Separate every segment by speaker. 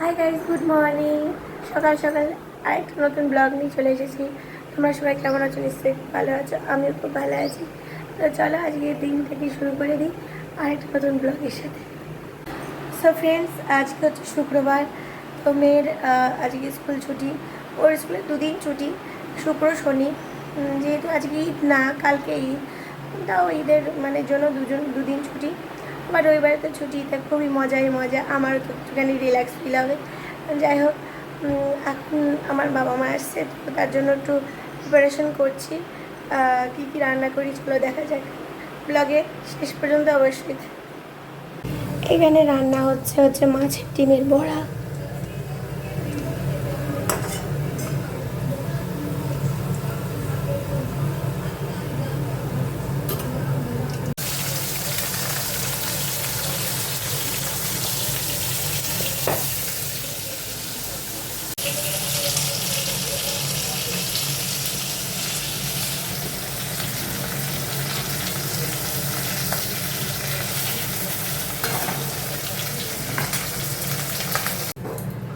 Speaker 1: Hi guys, good morning. সকাল সকাল আরেকটা নতুন ব্লগ নিয়ে চলে এসেছি। তোমরা সবাই কেমন আছো? নিশ্চয়ই খুব ভালো আছো, আমিও খুব ভালো আছি। তো চলো আজকে দিন থেকে শুরু করে দিই আরেকটা নতুন ব্লগের সাথে। সো ফ্রেন্ডস, আজকে হচ্ছে শুক্রবার। তো মেয়ের আজকে স্কুল ছুটি। ওর স্কুলে দুদিন ছুটি, শুক্র শনি। যেহেতু আজকে ঈদ না, কালকে ঈদ, তাও ঈদের জন্য দুদিন ছুটি। আবার রবিবারে তো ছুটিতে খুবই মজাই মজা, আমারও তো একটুখানি রিল্যাক্স ফিল হবে। যাই হোক, এখন আমার বাবা মা আসছে, তো তার জন্য একটু প্রিপারেশন করছি। কী কী রান্না করি চলো দেখা যাক, ব্লগে শেষ পর্যন্ত অবশ্যই। এখানে রান্না হচ্ছে মাছের ডিমের বড়া।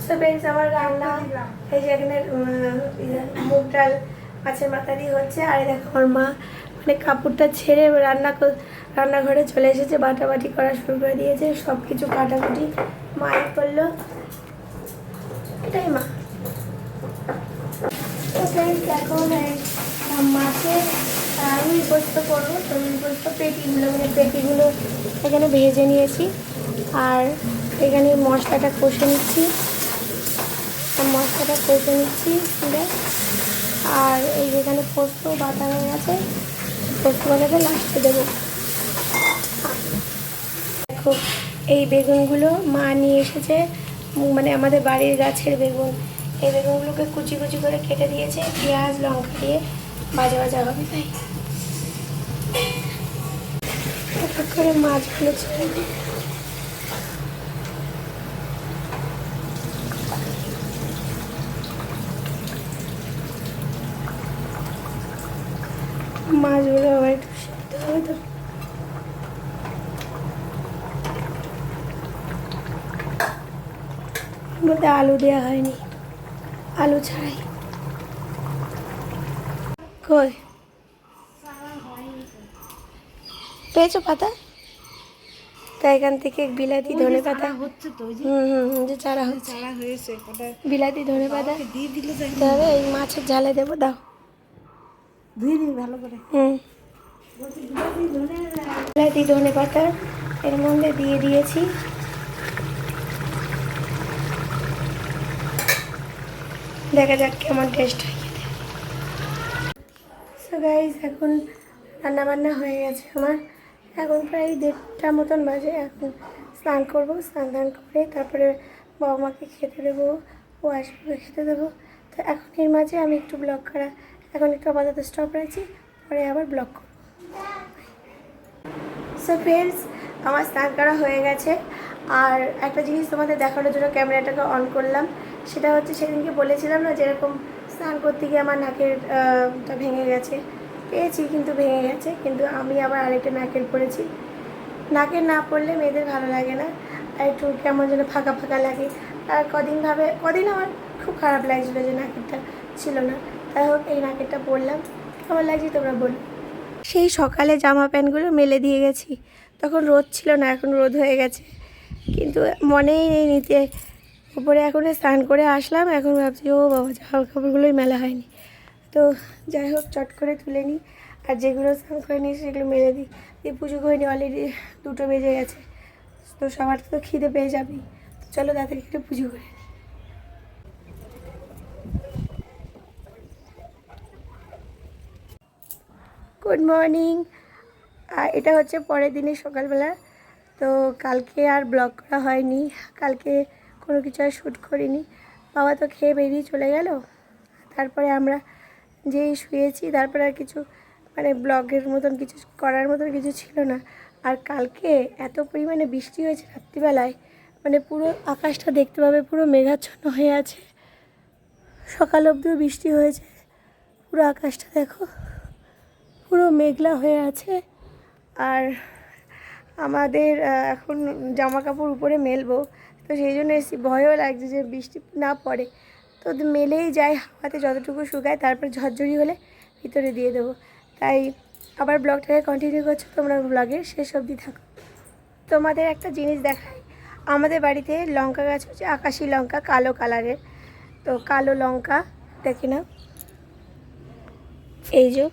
Speaker 1: তো ফ্রেন্ডস, আমার রান্না এই যে এখানে মুগ ডাল মাছের মাথা দিয়ে হচ্ছে। আর দেখো আমার মা কাপড়টা ছেড়ে রান্নাঘরে চলে এসেছে, বাটাবাটি করা শুরু করে দিয়েছে, সব কিছু কাটাকুটি মাই করলো। এটাই মা। তো ফ্রেন্ডস, এখন মাছের রুই পোস্ত করবো। তো রুই পোস্ত পেটিগুলো এখানে ভেজে নিয়েছি, আর এখানে মশলাটা কষে নিচ্ছি। আর এই যেখানে পোস্ত বাটা হয়ে গেছে, পোস্ত বাটাটা লাস্টে দেবো। দেখো, এই বেগুনগুলো মা নিয়ে এসেছে, আমাদের বাড়ির গাছের বেগুন। এই বেগুনগুলোকে কুচি কুচি করে কেটে দিয়েছে, পেঁয়াজ লঙ্কা দিয়ে ভাজা ভাজা হবে। তাই করে মাছগুলো ছেড়ে দিই। মাছগুলো আবার একটু সিদ্ধ হবে তো। মধ্যে আলু দেওয়া হয়নি, আলু ছাড়াই। কই পেয়েছো পাতা? তাই এখান থেকে বিলাতি ধনে পাতা হচ্ছে তো, যে চারা হয়েছে, বিলাতি ধনে পাতা দিতে হবে। এই মাছের ঝালে দেবো, দাও ধুয়ে দিই ভালো করে। বিলাতি ধনে পাতা এর মধ্যে দিয়ে দিয়েছি। দেখা যাক কেমন টেস্ট হয় খেতে। সো গাইস, এখন রান্নাবান্না হয়ে গেছে আমার। এখন প্রায় 1:30 মতন বাজে। এখন স্নান করবো, স্নান করে তারপরে বাবা মাকে খেতে দেবো, ও আসবে খেতে দেবো। তো এখন এর মাঝে আমি একটু ব্লগ করা, এখন একটু আপাতত স্টপ রাখছি, পরে আবার ব্লগ করবো। সো ফ্রেন্ডস, আমার স্নান করা হয়ে গেছে। আর একটা জিনিস তোমাদের দেখানোর জন্য ক্যামেরাটাকে অন করলাম। সেটা হচ্ছে, সেদিনকে বলেছিলাম না যেরকম স্নান করতে গিয়ে আমার নাকেরটা ভেঙে গেছে, পেয়েছি কিন্তু ভেঙে গেছে। কিন্তু আমি আবার আরেকটা নাকের পরেছি। নাকের না পড়লে মেয়েদের ভালো লাগে না, আর একটু কেমন যেন ফাঁকা ফাঁকা লাগে। আর কদিন আমার খুব খারাপ লাগছিলো যে নাকেরটা ছিল না। তাই হোক, এই নাকেরটা পরলাম, কেমন লাগছে তোমরা বলো। সেই সকালে জামা প্যান্টগুলো মেলে দিয়ে গেছি, তখন রোদ ছিল না, এখন রোদ হয়ে গেছে, কিন্তু মনেই নেই নিতে। উপরে এখন স্নান করে আসলাম, এখন ভাবছি ও বাবা, জামা কাপড়গুলোই মেলা হয়নি। তো যাই হোক, চট করে তুলে নিই, আর যেগুলো স্নান করে নিই সেগুলো মেলে দিই। দিয়ে পুজো করে নিই, অলরেডি 2টো বেজে গেছে। তো সবার তো খিদে পেয়ে যাবেই, তো চলো তাড়াতাড়ি একটু পুজো করে নিই। Good morning. আর এটা হচ্ছে পরের দিনের সকালবেলা। তো কালকে আর ব্লগ করা হয়নি, কালকে কোনো কিছু আর শ্যুট করিনি। বাবা তো খেয়ে বেরিয়ে চলে গেল, তারপরে আমরা যেই শুয়েছি, তারপরে আর কিছু ব্লগের মতন কিছু করার মতন কিছু ছিল না। আর কালকে এত পরিমাণে বৃষ্টি হয়েছে রাত্রিবেলায়, পুরো আকাশটা দেখতে পাবে পুরো মেঘাচ্ছন্ন হয়ে আছে। সকাল অবধিও বৃষ্টি হয়েছে, পুরো আকাশটা দেখো পুরো মেঘলা হয়ে আছে। আর আমাদের এখন জামা কাপড় উপরে মেলবো, তো সেই জন্য এসেছি, ভয়ও লাগছে যে বৃষ্টি না পড়ে। তো মেলেই যায়, হাওয়াতে যতটুকু শুকায়, তারপর ঝরঝরি হলে ভিতরে দিয়ে দেবো। তাই আবার ব্লগটাকে কন্টিনিউ করছো, তোমরা ব্লগের শেষ অবধি থাকো। তোমাদের একটা জিনিস দেখাই, আমাদের বাড়িতে লঙ্কা গাছ হচ্ছে আকাশি লঙ্কা, কালো কালারের। তো কালো লঙ্কা দেখি না, এই যে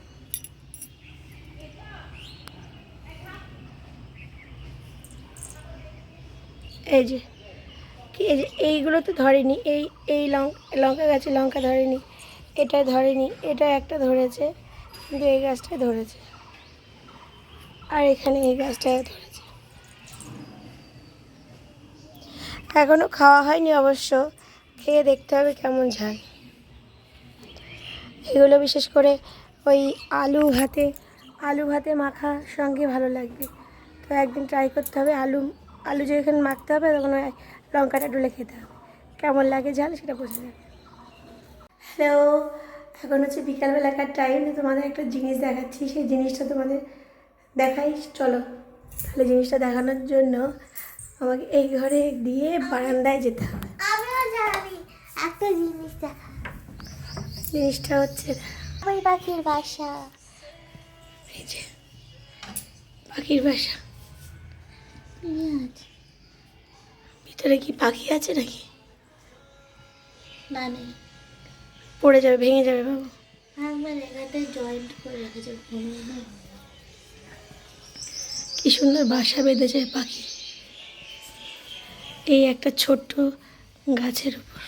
Speaker 1: এই যে এই যে এইগুলো তো ধরেনি, এই লঙ্কা গাছে লঙ্কা ধরেনি, এটা ধরেনি, এটা একটা ধরেছে, কিন্তু এই গাছটায় ধরেছে, আর এখানে এই গাছটায় ধরেছে। এখনও খাওয়া হয়নি অবশ্য, খেয়ে দেখতে হবে কেমন ঝাল। এগুলো বিশেষ করে ওই আলু ভাতে মাখার সঙ্গে ভালো লাগবে। তো একদিন ট্রাই করতে হবে, আলু যেখানে মাখতে হবে তখন ওই লঙ্কাটা ডলে খেতে হবে, কেমন লাগে ঝাল সেটা বোঝা যাবে। হ্যালো, এখন হচ্ছে বিকালবেলাকার টাইম। তোমাদের একটা জিনিস দেখাচ্ছি, সেই জিনিসটা তোমাদের দেখাই, চলো। তাহলে জিনিসটা দেখানোর জন্য আমাকে এই ঘরে দিয়ে বারান্দায় যেতে হবে।
Speaker 2: আমিও জানি একটা জিনিস দেখা,
Speaker 1: জিনিসটা হচ্ছে
Speaker 2: ওই পাখির বাসা।
Speaker 1: এই যে পাখির বাসা, ভিতরে কি পাখি আছে নাকি?
Speaker 2: না নেই,
Speaker 1: পড়ে যাবে, ভেঙে যাবে বাবু।
Speaker 2: আমার এখানে জয়েন্ট করে রেখেছে ঘুমিয়ে।
Speaker 1: কি সুন্দর বাসা বেঁধেছে পাখি এই একটা ছোট্ট গাছের উপর।